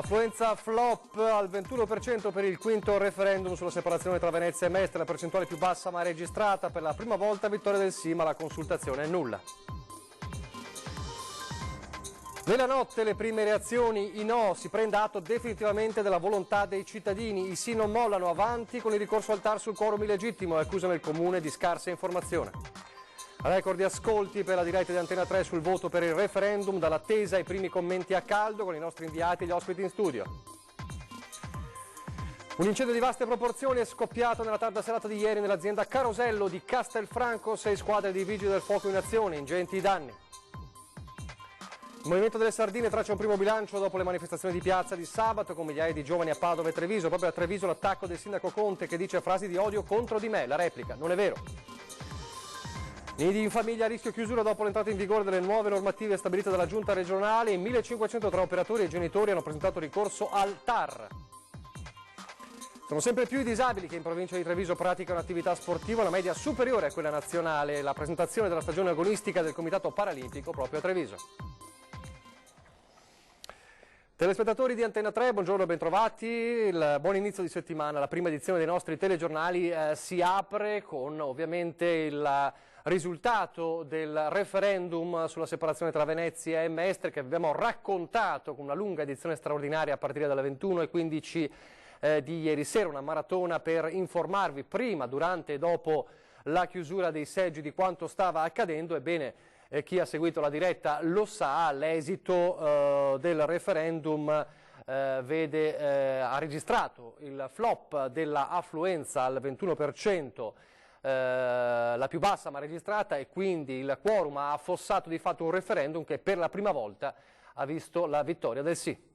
Affluenza flop al 21% per il quinto referendum sulla separazione tra Venezia e Mestre, la percentuale più bassa mai registrata. Per la prima volta vittoria del sì, ma la consultazione è nulla. Nella notte le prime reazioni, i no, si prende atto definitivamente della volontà dei cittadini, i sì non mollano, avanti con il ricorso al TAR sul quorum illegittimo e accusano il comune di scarsa informazione. Record di ascolti per la diretta di Antena 3 sul voto per il referendum, dall'attesa ai primi commenti a caldo con i nostri inviati e gli ospiti in studio. Un incendio di vaste proporzioni è scoppiato nella tarda serata di ieri nell'azienda Carosello di Castelfranco, 6 squadre di vigili del fuoco in azione, ingenti danni. Il Movimento delle Sardine traccia un primo bilancio dopo le manifestazioni di piazza di sabato con migliaia di giovani a Padova e Treviso. Proprio a Treviso l'attacco del sindaco Conte che dice frasi di odio contro di me, la replica, non è vero. Nidi in famiglia a rischio chiusura dopo l'entrata in vigore delle nuove normative stabilite dalla Giunta regionale. In 1500 tra operatori e genitori hanno presentato ricorso al TAR. Sono sempre più i disabili che in provincia di Treviso praticano attività sportiva, una media superiore a quella nazionale. La presentazione della stagione agonistica del Comitato Paralimpico proprio a Treviso. Telespettatori di Antena 3, buongiorno e bentrovati. Il buon inizio di settimana, la prima edizione dei nostri telegiornali si apre con ovviamente il risultato del referendum sulla separazione tra Venezia e Mestre che abbiamo raccontato con una lunga edizione straordinaria a partire dalle 21:15 di ieri sera, una maratona per informarvi prima, durante e dopo la chiusura dei seggi di quanto stava accadendo. Ebbene, chi ha seguito la diretta lo sa, l'esito del referendum ha registrato il flop della affluenza al 21%, la più bassa ma registrata, e quindi il quorum ha affossato di fatto un referendum che per la prima volta ha visto la vittoria del sì.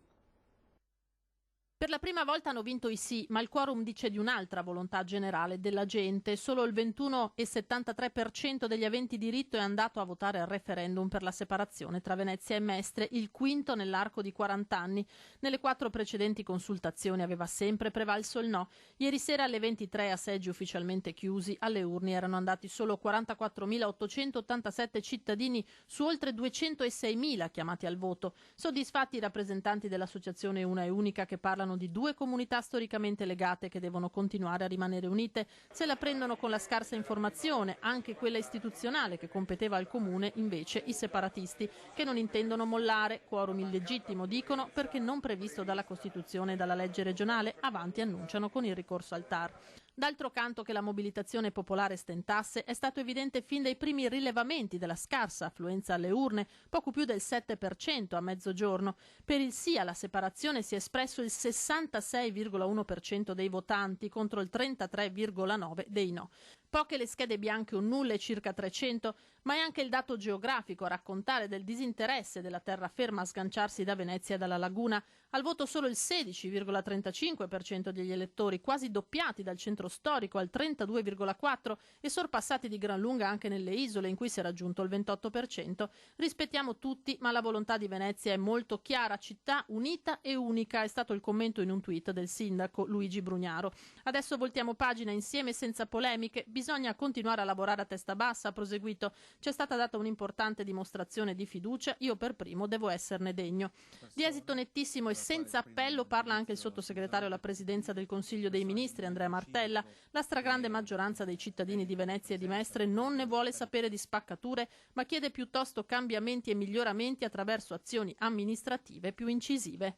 Per la prima volta hanno vinto i sì, ma il quorum dice di un'altra volontà generale della gente. Solo il 21,73% degli aventi diritto è andato a votare al referendum per la separazione tra Venezia e Mestre, il quinto nell'arco di 40 anni. Nelle 4 precedenti consultazioni aveva sempre prevalso il no. Ieri sera alle 23, a seggi ufficialmente chiusi, alle urne erano andati solo 44.887 cittadini su oltre 206.000 chiamati al voto. Soddisfatti i rappresentanti dell'associazione Una e Unica, che parlano di 2 comunità storicamente legate che devono continuare a rimanere unite. Se la prendono con la scarsa informazione, anche quella istituzionale che competeva al comune, invece i separatisti, che non intendono mollare. Quorum illegittimo, dicono, perché non previsto dalla Costituzione e dalla legge regionale. Avanti, annunciano, con il ricorso al TAR. D'altro canto, che la mobilitazione popolare stentasse è stato evidente fin dai primi rilevamenti della scarsa affluenza alle urne, poco più del 7% a mezzogiorno. Per il sì alla separazione si è espresso il 66,1% dei votanti contro il 33,9% dei no. Poche le schede bianche, un nulle circa 300, ma è anche il dato geografico a raccontare del disinteresse della terraferma a sganciarsi da Venezia e dalla laguna. Al voto solo il 16,35% degli elettori, quasi doppiati dal centro storico al 32,4% e sorpassati di gran lunga anche nelle isole, in cui si è raggiunto il 28%. Rispettiamo tutti, ma la volontà di Venezia è molto chiara: città unita e unica, è stato il commento in un tweet del sindaco Luigi Brugnaro. Adesso voltiamo pagina insieme senza polemiche. Bisogna continuare a lavorare a testa bassa, ha proseguito. C'è stata data un'importante dimostrazione di fiducia, io per primo devo esserne degno. Di esito nettissimo e senza appello parla anche il sottosegretario alla presidenza del Consiglio dei Ministri, Andrea Martella. La stragrande maggioranza dei cittadini di Venezia e di Mestre non ne vuole sapere di spaccature, ma chiede piuttosto cambiamenti e miglioramenti attraverso azioni amministrative più incisive.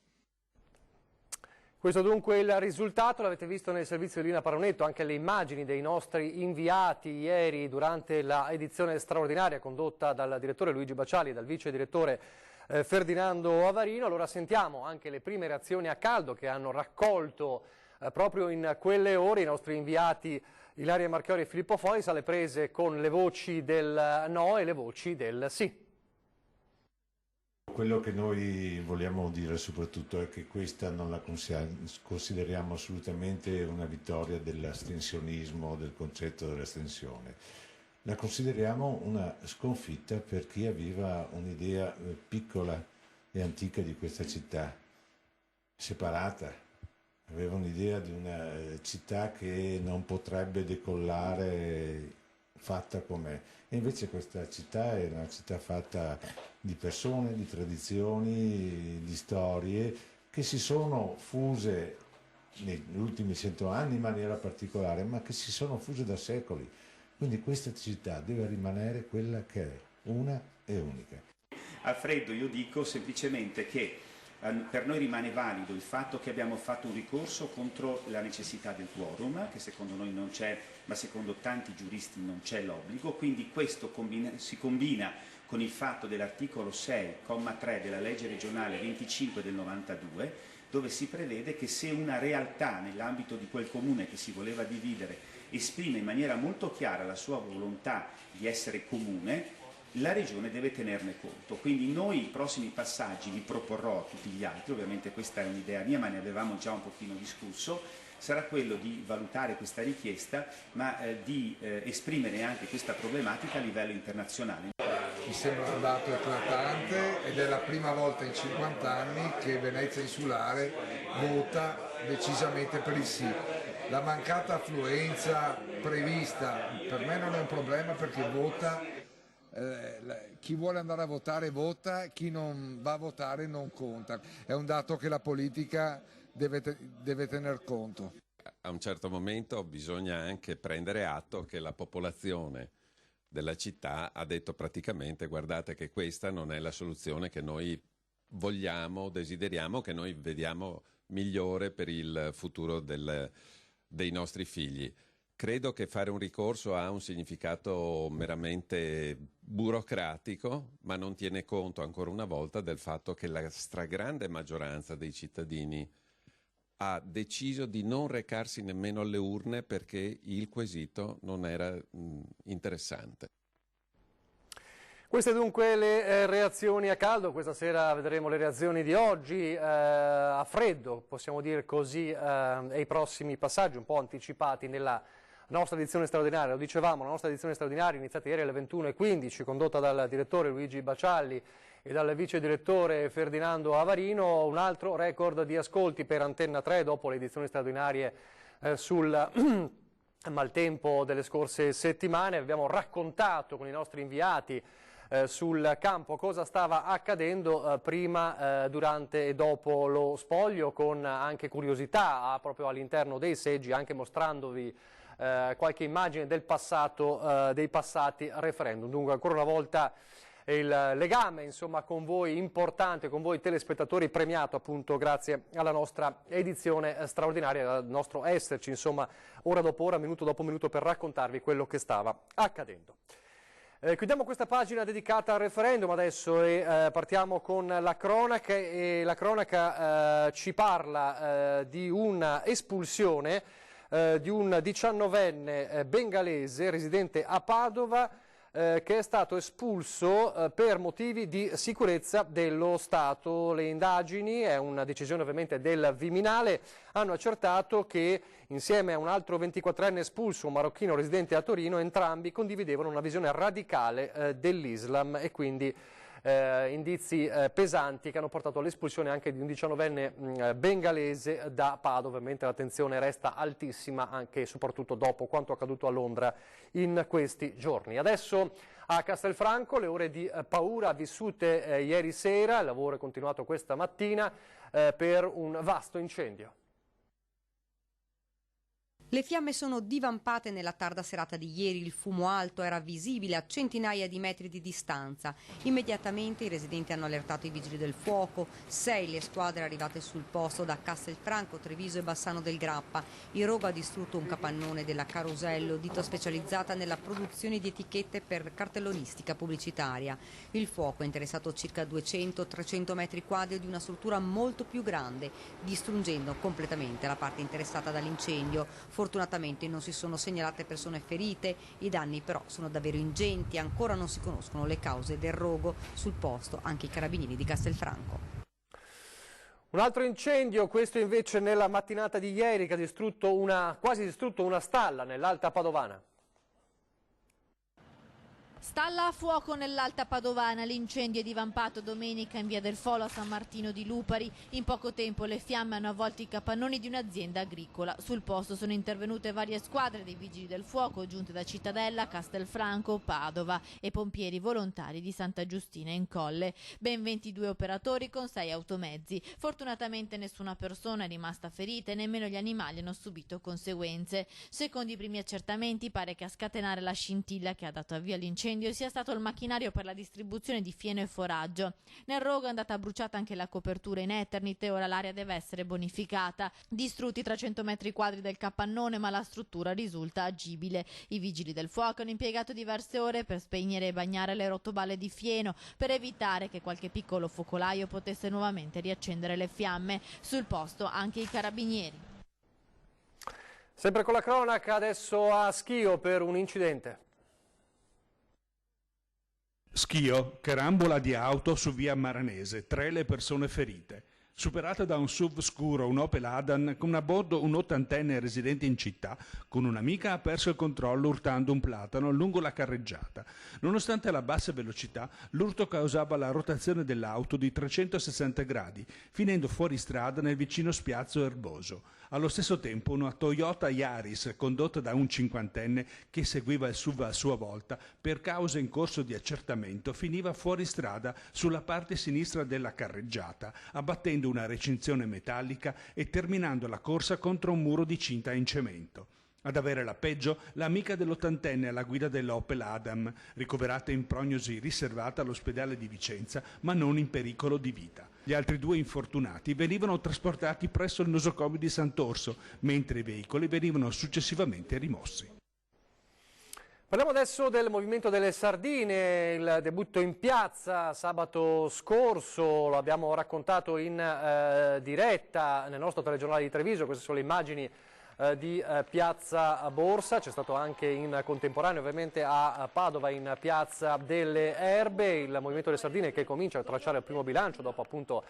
Questo dunque il risultato, l'avete visto nel servizio di Lina Paronetto, anche le immagini dei nostri inviati ieri durante la edizione straordinaria condotta dal direttore Luigi Baciali e dal vice direttore Ferdinando Avarino. Allora sentiamo anche le prime reazioni a caldo che hanno raccolto proprio in quelle ore i nostri inviati Ilaria Marchiori e Filippo Fois, alle prese con le voci del no e le voci del sì. Quello che noi vogliamo dire soprattutto è che questa non la consideriamo assolutamente una vittoria dell'astensionismo, del concetto dell'astensione. La consideriamo una sconfitta per chi aveva un'idea piccola e antica di questa città, separata. Aveva un'idea di una città che non potrebbe decollare fatta com'è. E invece questa città è una città fatta di persone, di tradizioni, di storie, che si sono fuse negli ultimi 100 anni in maniera particolare, ma che si sono fuse da secoli. Quindi questa città deve rimanere quella che è, una e unica. Alfredo, io dico semplicemente che per noi rimane valido il fatto che abbiamo fatto un ricorso contro la necessità del quorum, che secondo noi non c'è, ma secondo tanti giuristi non c'è l'obbligo, quindi questo si combina con il fatto dell'articolo 6,3 della legge regionale 25 del 92, dove si prevede che se una realtà nell'ambito di quel comune che si voleva dividere esprime in maniera molto chiara la sua volontà di essere comune, la Regione deve tenerne conto. Quindi noi i prossimi passaggi li proporrò a tutti gli altri, ovviamente questa è un'idea mia, ma ne avevamo già un pochino discusso, sarà quello di valutare questa richiesta, ma di esprimere anche questa problematica a livello internazionale. Mi sembra un dato eclatante ed è la prima volta in 50 anni che Venezia Insulare vota decisamente per il sì. La mancata affluenza prevista per me non è un problema perché vota. Chi vuole andare a votare vota, chi non va a votare non conta. È un dato che la politica deve tener conto. A un certo momento bisogna anche prendere atto che la popolazione della città ha detto praticamente: guardate che questa non è la soluzione che noi vogliamo, desideriamo, che noi vediamo migliore per il futuro dei nostri figli. Credo che fare un ricorso ha un significato meramente burocratico, ma non tiene conto ancora una volta del fatto che la stragrande maggioranza dei cittadini ha deciso di non recarsi nemmeno alle urne perché il quesito non era interessante. Queste dunque le reazioni a caldo. Questa sera vedremo le reazioni di oggi a freddo, possiamo dire così, e i prossimi passaggi un po' anticipati nella nostra edizione straordinaria. Lo dicevamo, la nostra edizione straordinaria iniziata ieri alle 21:15, condotta dal direttore Luigi Bacialli e dal vice direttore Ferdinando Avarino. Un altro record di ascolti per Antenna 3 dopo le edizioni straordinarie sul maltempo delle scorse settimane. Abbiamo raccontato con i nostri inviati sul campo cosa stava accadendo prima, durante e dopo lo spoglio, con anche curiosità proprio all'interno dei seggi, anche mostrandovi qualche immagine del passato, dei passati referendum. Dunque ancora una volta il legame insomma con voi importante, con voi telespettatori, premiato appunto grazie alla nostra edizione straordinaria, al nostro esserci insomma ora dopo ora, minuto dopo minuto per raccontarvi quello che stava accadendo. Chiudiamo questa pagina dedicata al referendum adesso e partiamo con la cronaca, e la cronaca ci parla di un'espulsione di un 19enne bengalese residente a Padova che è stato espulso per motivi di sicurezza dello Stato. Le indagini, è una decisione ovviamente del Viminale, hanno accertato che insieme a un altro 24enne espulso, un marocchino residente a Torino, entrambi condividevano una visione radicale dell'Islam e quindi indizi pesanti che hanno portato all'espulsione anche di un 19enne bengalese da Padova. Ovviamente l'attenzione resta altissima anche e soprattutto dopo quanto accaduto a Londra in questi giorni. Adesso a Castelfranco le ore di paura vissute ieri sera, il lavoro è continuato questa mattina per un vasto incendio. Le fiamme sono divampate nella tarda serata di ieri, il fumo alto era visibile a centinaia di metri di distanza. Immediatamente i residenti hanno allertato i vigili del fuoco, 6 le squadre arrivate sul posto da Castelfranco, Treviso e Bassano del Grappa. Il rogo ha distrutto un capannone della Carosello, ditta specializzata nella produzione di etichette per cartellonistica pubblicitaria. Il fuoco ha interessato circa 200-300 metri quadri di una struttura molto più grande, distruggendo completamente la parte interessata dall'incendio. Fortunatamente non si sono segnalate persone ferite, i danni però sono davvero ingenti, ancora non si conoscono le cause del rogo, sul posto anche i carabinieri di Castelfranco. Un altro incendio, questo invece nella mattinata di ieri, che ha quasi distrutto una stalla nell'Alta Padovana. Stalla a fuoco nell'Alta Padovana, l'incendio è divampato domenica in via del Folo a San Martino di Lupari. In poco tempo le fiamme hanno avvolto i capannoni di un'azienda agricola. Sul posto sono intervenute varie squadre dei vigili del fuoco giunte da Cittadella, Castelfranco, Padova e pompieri volontari di Santa Giustina in Colle. Ben 22 operatori con 6 automezzi. Fortunatamente nessuna persona è rimasta ferita e nemmeno gli animali hanno subito conseguenze. Secondo i primi accertamenti pare che a scatenare la scintilla che ha dato avvio all'incendio sia stato il macchinario per la distribuzione di fieno e foraggio. Nel rogo è andata bruciata anche la copertura in Eternit e ora l'area deve essere bonificata. Distrutti 300 metri quadri del capannone, ma la struttura risulta agibile. I vigili del fuoco hanno impiegato diverse ore per spegnere e bagnare le rotoballe di fieno per evitare che qualche piccolo focolaio potesse nuovamente riaccendere le fiamme. Sul posto anche i carabinieri. Sempre con la cronaca, adesso a Schio per un incidente. Schio, carambola di auto su via Maranese, 3 le persone ferite. Superata da un SUV scuro, un Opel Adam, con a bordo un ottantenne residente in città, con un'amica ha perso il controllo urtando un platano lungo la carreggiata. Nonostante la bassa velocità, l'urto causava la rotazione dell'auto di 360 gradi, finendo fuori strada nel vicino spiazzo erboso. Allo stesso tempo una Toyota Yaris, condotta da un cinquantenne che seguiva il SUV a sua volta, per cause in corso di accertamento, finiva fuori strada sulla parte sinistra della carreggiata, abbattendo una recinzione metallica e terminando la corsa contro un muro di cinta in cemento. Ad avere la peggio l'amica dell'ottantenne alla guida dell'Opel Adam, ricoverata in prognosi riservata all'ospedale di Vicenza, ma non in pericolo di vita. Gli altri 2 infortunati venivano trasportati presso il nosocomio di Sant'Orso, mentre i veicoli venivano successivamente rimossi. Parliamo adesso del Movimento delle Sardine, il debutto in piazza sabato scorso, lo abbiamo raccontato in diretta nel nostro telegiornale di Treviso, queste sono le immagini di Piazza Borsa, c'è stato anche in contemporanea ovviamente a Padova in Piazza delle Erbe, il Movimento delle Sardine che comincia a tracciare il primo bilancio dopo appunto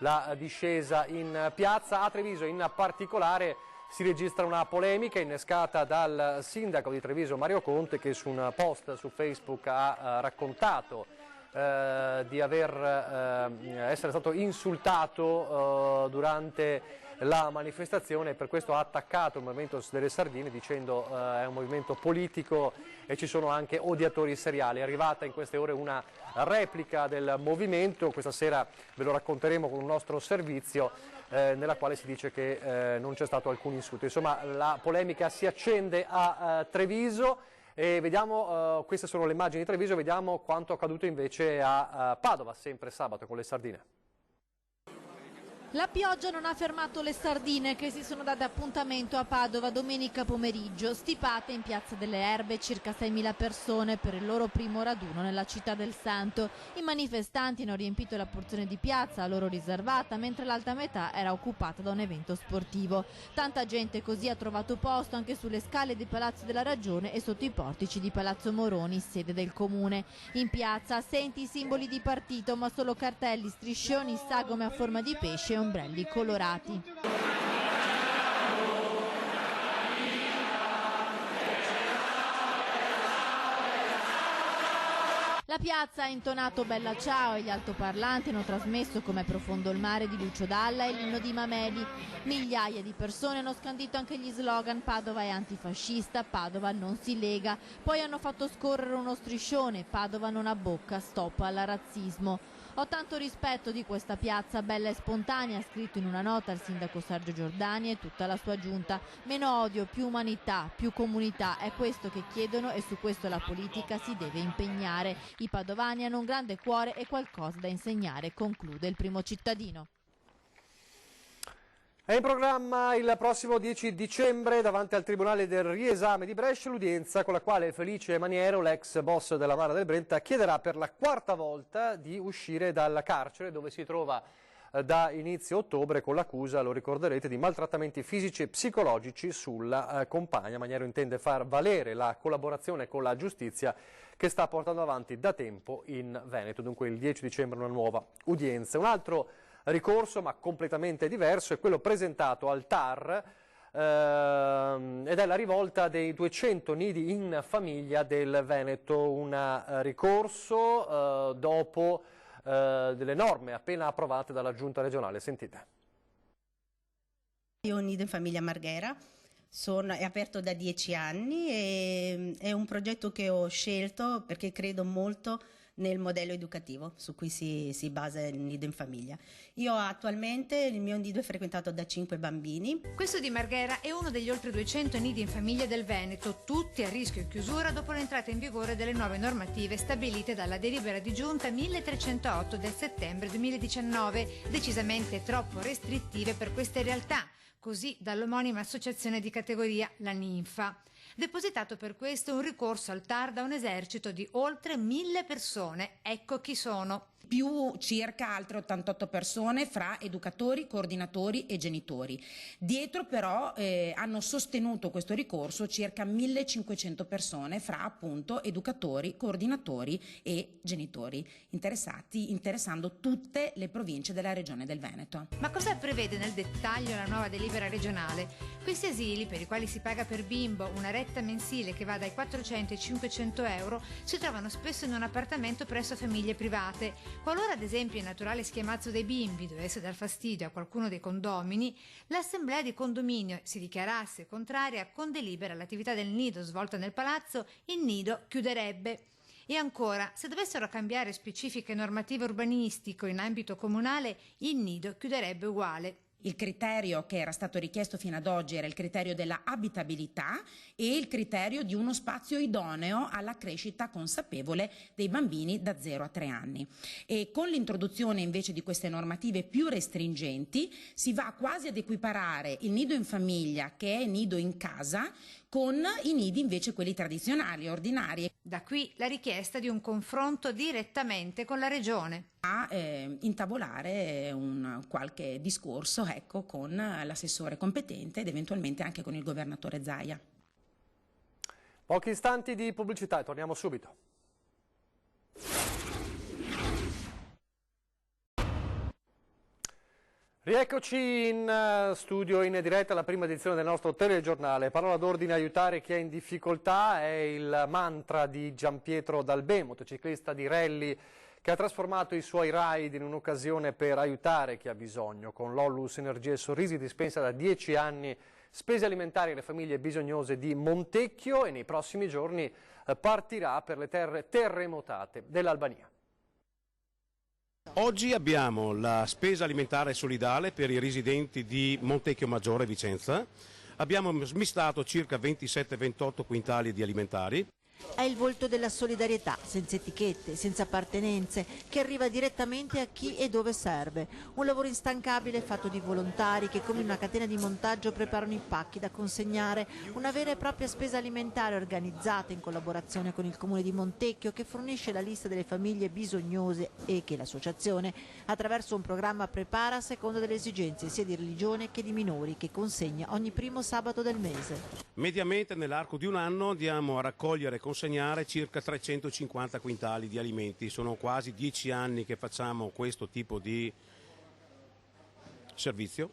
la discesa in piazza. A Treviso in particolare si registra una polemica innescata dal sindaco di Treviso Mario Conte, che su un post su Facebook ha raccontato di essere stato insultato durante la manifestazione e per questo ha attaccato il Movimento delle Sardine dicendo è un movimento politico e ci sono anche odiatori seriali. È arrivata in queste ore una replica del movimento, questa sera ve lo racconteremo con un nostro servizio nella quale si dice che non c'è stato alcun insulto. Insomma, la polemica si accende a Treviso e vediamo, queste sono le immagini di Treviso, vediamo quanto accaduto invece a Padova, sempre sabato con le sardine. La pioggia non ha fermato le sardine che si sono date appuntamento a Padova domenica pomeriggio, stipate in Piazza delle Erbe circa 6.000 persone per il loro primo raduno nella città del Santo. I manifestanti hanno riempito la porzione di piazza a loro riservata, mentre l'alta metà era occupata da un evento sportivo. Tanta gente così ha trovato posto anche sulle scale di Palazzo della Ragione e sotto i portici di Palazzo Moroni, sede del comune. In piazza assenti i simboli di partito, ma solo cartelli, striscioni, sagome a forma di pesce e ombrelli colorati. La piazza ha intonato Bella Ciao e gli altoparlanti hanno trasmesso Com'è profondo il mare di Lucio Dalla e l'inno di Mameli. Migliaia di persone hanno scandito anche gli slogan Padova è antifascista, Padova non si lega. Poi hanno fatto scorrere uno striscione, Padova non abbocca, stop al razzismo. Ho tanto rispetto di questa piazza bella e spontanea, ha scritto in una nota il sindaco Sergio Giordani e tutta la sua giunta. Meno odio, più umanità, più comunità, è questo che chiedono e su questo la politica si deve impegnare. I padovani hanno un grande cuore e qualcosa da insegnare, conclude il primo cittadino. È in programma il prossimo 10 dicembre davanti al Tribunale del Riesame di Brescia l'udienza con la quale Felice Maniero, l'ex boss della Mara del Brenta, chiederà per la 4ª volta di uscire dal carcere dove si trova da inizio ottobre con l'accusa, lo ricorderete, di maltrattamenti fisici e psicologici sulla compagna. Maniero intende far valere la collaborazione con la giustizia che sta portando avanti da tempo in Veneto. Dunque il 10 dicembre una nuova udienza. Un altro ricorso, ma completamente diverso, è quello presentato al TAR ed è la rivolta dei 200 nidi in famiglia del Veneto, un ricorso dopo delle norme appena approvate dalla Giunta regionale. Sentite. Io nido in famiglia Marghera, è aperto da 10 anni e è un progetto che ho scelto perché credo molto nel modello educativo su cui si basa il nido in famiglia. Io attualmente il mio nido è frequentato da 5 bambini. Questo di Marghera è uno degli oltre 200 nidi in famiglia del Veneto, tutti a rischio chiusura dopo l'entrata in vigore delle nuove normative stabilite dalla delibera di giunta 1308 del settembre 2019, decisamente troppo restrittive per queste realtà, così dall'omonima associazione di categoria, la Ninfa. Depositato per questo un ricorso al TAR da un esercito di oltre 1000 persone. Ecco chi sono. Più circa altre 88 persone fra educatori, coordinatori e genitori. Dietro però hanno sostenuto questo ricorso circa 1500 persone fra appunto educatori, coordinatori e genitori interessando tutte le province della regione del Veneto. Ma cosa prevede nel dettaglio la nuova delibera regionale? Questi asili, per i quali si paga per bimbo una retta mensile che va dai 400 ai 500 euro, si trovano spesso in un appartamento presso famiglie private. Qualora ad esempio il naturale schiamazzo dei bimbi dovesse dar fastidio a qualcuno dei condomini, l'assemblea di condominio si dichiarasse contraria con delibera all'attività del nido svolta nel palazzo, il nido chiuderebbe. E ancora, se dovessero cambiare specifiche normative urbanistiche in ambito comunale, il nido chiuderebbe uguale. Il criterio che era stato richiesto fino ad oggi era il criterio della abitabilità e il criterio di uno spazio idoneo alla crescita consapevole dei bambini da 0 a 3 anni. E con l'introduzione invece di queste normative più restringenti si va quasi ad equiparare il nido in famiglia, che è nido in casa, con i nidi invece quelli tradizionali, ordinari. Da qui la richiesta di un confronto direttamente con la Regione. A intavolare un qualche discorso con l'assessore competente ed eventualmente anche con il governatore Zaia. Pochi istanti di pubblicità e torniamo subito. Rieccoci in studio in diretta alla prima edizione del nostro telegiornale. Parola d'ordine: aiutare chi è in difficoltà, è il mantra di Gianpietro Dalbè, motociclista di rally che ha trasformato i suoi ride in un'occasione per aiutare chi ha bisogno. Con l'Ollus Energie e Sorrisi dispensa da 10 anni spese alimentari alle famiglie bisognose di Montecchio e nei prossimi giorni partirà per le terre terremotate dell'Albania. Oggi abbiamo la spesa alimentare solidale per i residenti di Montecchio Maggiore Vicenza. Abbiamo smistato circa 27-28 quintali di alimentari. È il volto della solidarietà, senza etichette, senza appartenenze, che arriva direttamente a chi e dove serve. Un lavoro instancabile fatto di volontari che come una catena di montaggio preparano i pacchi da consegnare, una vera e propria spesa alimentare organizzata in collaborazione con il Comune di Montecchio, che fornisce la lista delle famiglie bisognose e che l'associazione, attraverso un programma, prepara a seconda delle esigenze sia di religione che di minori, che consegna ogni primo sabato del mese. Mediamente nell'arco di un anno andiamo a raccogliere e consegnare circa 350 quintali di alimenti. Sono quasi 10 anni che facciamo questo tipo di servizio.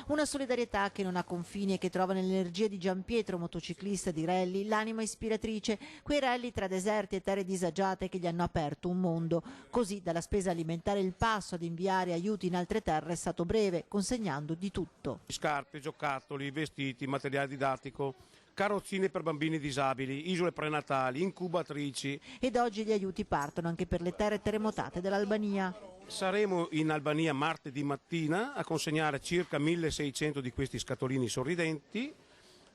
Una solidarietà che non ha confini e che trova nell'energia di Gianpietro, motociclista di rally, l'anima ispiratrice, quei rally tra deserti e terre disagiate che gli hanno aperto un mondo. Così dalla spesa alimentare il passo ad inviare aiuti in altre terre è stato breve, consegnando di tutto. Scarpe, giocattoli, vestiti, materiale didattico, carrozzine per bambini disabili, isole prenatali, incubatrici. Ed oggi gli aiuti partono anche per le terre terremotate dell'Albania. Saremo in Albania martedì mattina a consegnare circa 1600 di questi scatolini sorridenti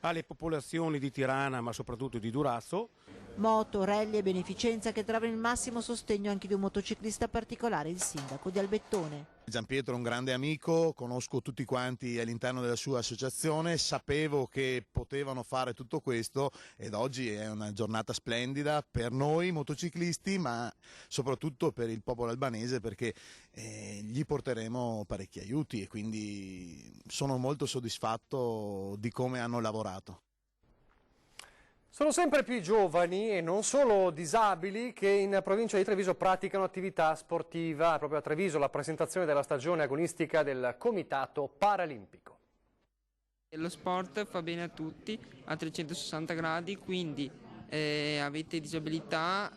alle popolazioni di Tirana, ma soprattutto di Durazzo. Moto, rally e beneficenza che trovano il massimo sostegno anche di un motociclista particolare, il sindaco di Albettone. Gianpietro è un grande amico, conosco tutti quanti all'interno della sua associazione, sapevo che potevano fare tutto questo ed oggi è una giornata splendida per noi motociclisti, ma soprattutto per il popolo albanese, perché gli porteremo parecchi aiuti e quindi sono molto soddisfatto di come hanno lavorato. Sono sempre più i giovani e non solo disabili che in provincia di Treviso praticano attività sportiva. Proprio a Treviso la presentazione della stagione agonistica del Comitato Paralimpico. Lo sport fa bene a tutti a 360 gradi, quindi avete disabilità,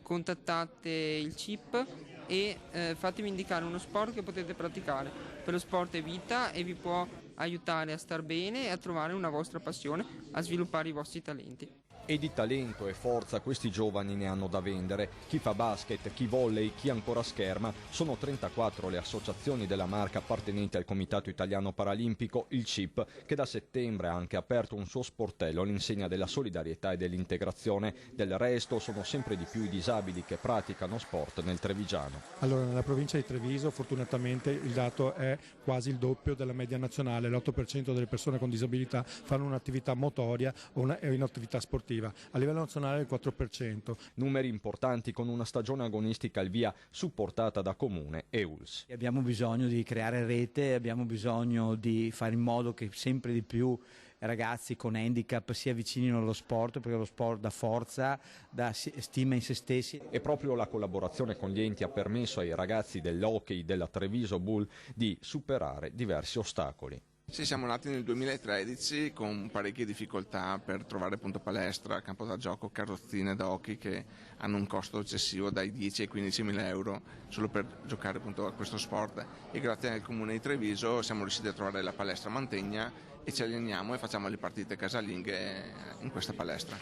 contattate il CIP e fatemi indicare uno sport che potete praticare. Per lo sport è vita e vi può aiutare a star bene e a trovare una vostra passione, a sviluppare i vostri talenti. E di talento e forza questi giovani ne hanno da vendere. Chi fa basket, chi volley, chi ancora scherma. Sono 34 le associazioni della marca appartenenti al Comitato Italiano Paralimpico, il CIP, che da settembre ha anche aperto un suo sportello all'insegna della solidarietà e dell'integrazione. Del resto sono sempre di più i disabili che praticano sport nel Trevigiano. Allora, nella provincia di Treviso fortunatamente il dato è quasi il doppio della media nazionale. L'8% delle persone con disabilità fanno un'attività motoria o un'attività sportiva. A livello nazionale il 4%. Numeri importanti con una stagione agonistica al via supportata da Comune e ULS. Abbiamo bisogno di creare rete, abbiamo bisogno di fare in modo che sempre di più ragazzi con handicap si avvicinino allo sport, perché lo sport dà forza, dà stima in se stessi. E proprio la collaborazione con gli enti ha permesso ai ragazzi dell'hockey della Treviso Bull di superare diversi ostacoli. Sì, siamo nati nel 2013 con parecchie difficoltà per trovare appunto palestra, campo da gioco, carrozzine da hockey che hanno un costo eccessivo dai 10 ai 15 mila euro solo per giocare appunto a questo sport, e grazie al comune di Treviso siamo riusciti a trovare la palestra Mantegna e ci alleniamo e facciamo le partite casalinghe in questa palestra.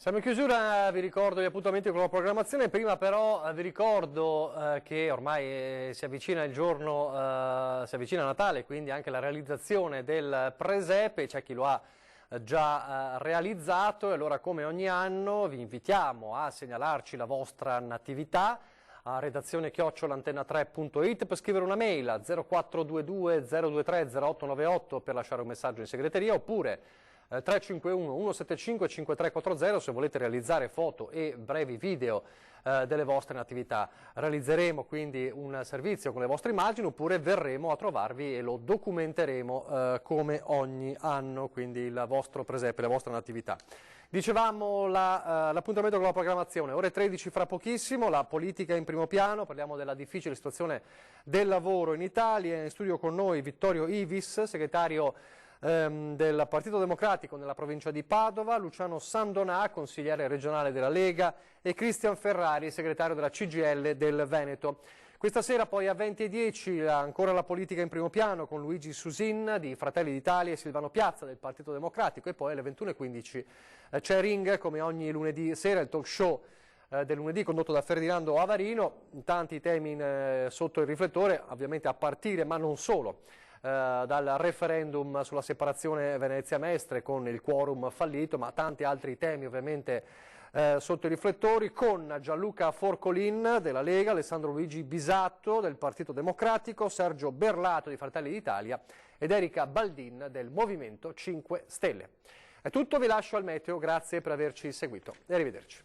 Siamo in chiusura, vi ricordo gli appuntamenti con la programmazione, prima però vi ricordo che ormai si avvicina il giorno, si avvicina Natale, quindi anche la realizzazione del presepe, c'è chi lo ha già realizzato, e allora come ogni anno vi invitiamo a segnalarci la vostra natività a redazione@antena3.it per scrivere una mail a 0422 023 0898 per lasciare un messaggio in segreteria, oppure 351 175 5340 se volete realizzare foto e brevi video delle vostre natività. Realizzeremo quindi un servizio con le vostre immagini, oppure verremo a trovarvi e lo documenteremo come ogni anno, quindi il vostro presepe, la vostra natività. Dicevamo l'appuntamento con la programmazione, ore 13 fra pochissimo, la politica in primo piano, parliamo della difficile situazione del lavoro in Italia. In studio con noi Vittorio Ivis, segretario del Partito Democratico nella provincia di Padova, Luciano Sandonà, consigliere regionale della Lega, e Cristian Ferrari, segretario della CGIL del Veneto. Questa sera poi a 20:10 ancora la politica in primo piano con Luigi Susin di Fratelli d'Italia e Silvano Piazza del Partito Democratico, e poi alle 21:15 c'è Ring, come ogni lunedì sera, il talk show del lunedì condotto da Ferdinando Avarino, tanti temi sotto il riflettore, ovviamente a partire, ma non solo, dal referendum sulla separazione Venezia-Mestre con il quorum fallito, ma tanti altri temi ovviamente sotto i riflettori, con Gianluca Forcolin della Lega, Alessandro Luigi Bisatto del Partito Democratico, Sergio Berlato di Fratelli d'Italia ed Erika Baldin del Movimento 5 Stelle. È tutto, vi lascio al meteo, grazie per averci seguito e arrivederci.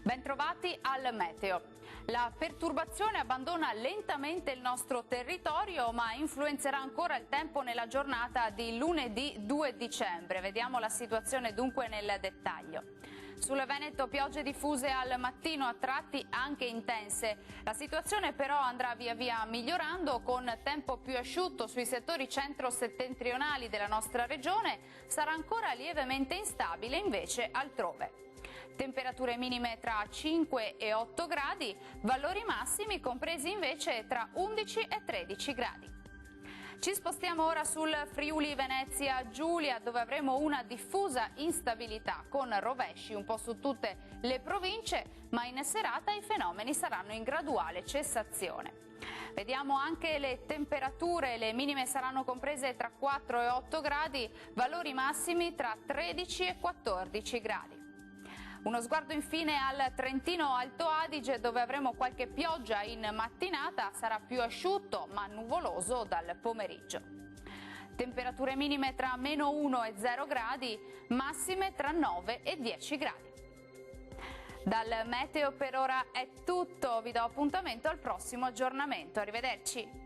Bentrovati al meteo. La perturbazione abbandona lentamente il nostro territorio, ma influenzerà ancora il tempo nella giornata di lunedì 2 dicembre. Vediamo la situazione dunque nel dettaglio. Sul Veneto piogge diffuse al mattino, a tratti anche intense. La situazione però andrà via via migliorando, con tempo più asciutto sui settori centro-settentrionali della nostra regione. Sarà ancora lievemente instabile invece altrove. Temperature minime tra 5 e 8 gradi, valori massimi compresi invece tra 11 e 13 gradi. Ci spostiamo ora sul Friuli Venezia Giulia, dove avremo una diffusa instabilità con rovesci un po' su tutte le province, ma in serata i fenomeni saranno in graduale cessazione. Vediamo anche le temperature, le minime saranno comprese tra 4 e 8 gradi, valori massimi tra 13 e 14 gradi. Uno sguardo infine al Trentino Alto Adige, dove avremo qualche pioggia in mattinata, sarà più asciutto ma nuvoloso dal pomeriggio. Temperature minime tra -1 e 0 gradi, massime tra 9 e 10 gradi. Dal meteo per ora è tutto, vi do appuntamento al prossimo aggiornamento, arrivederci.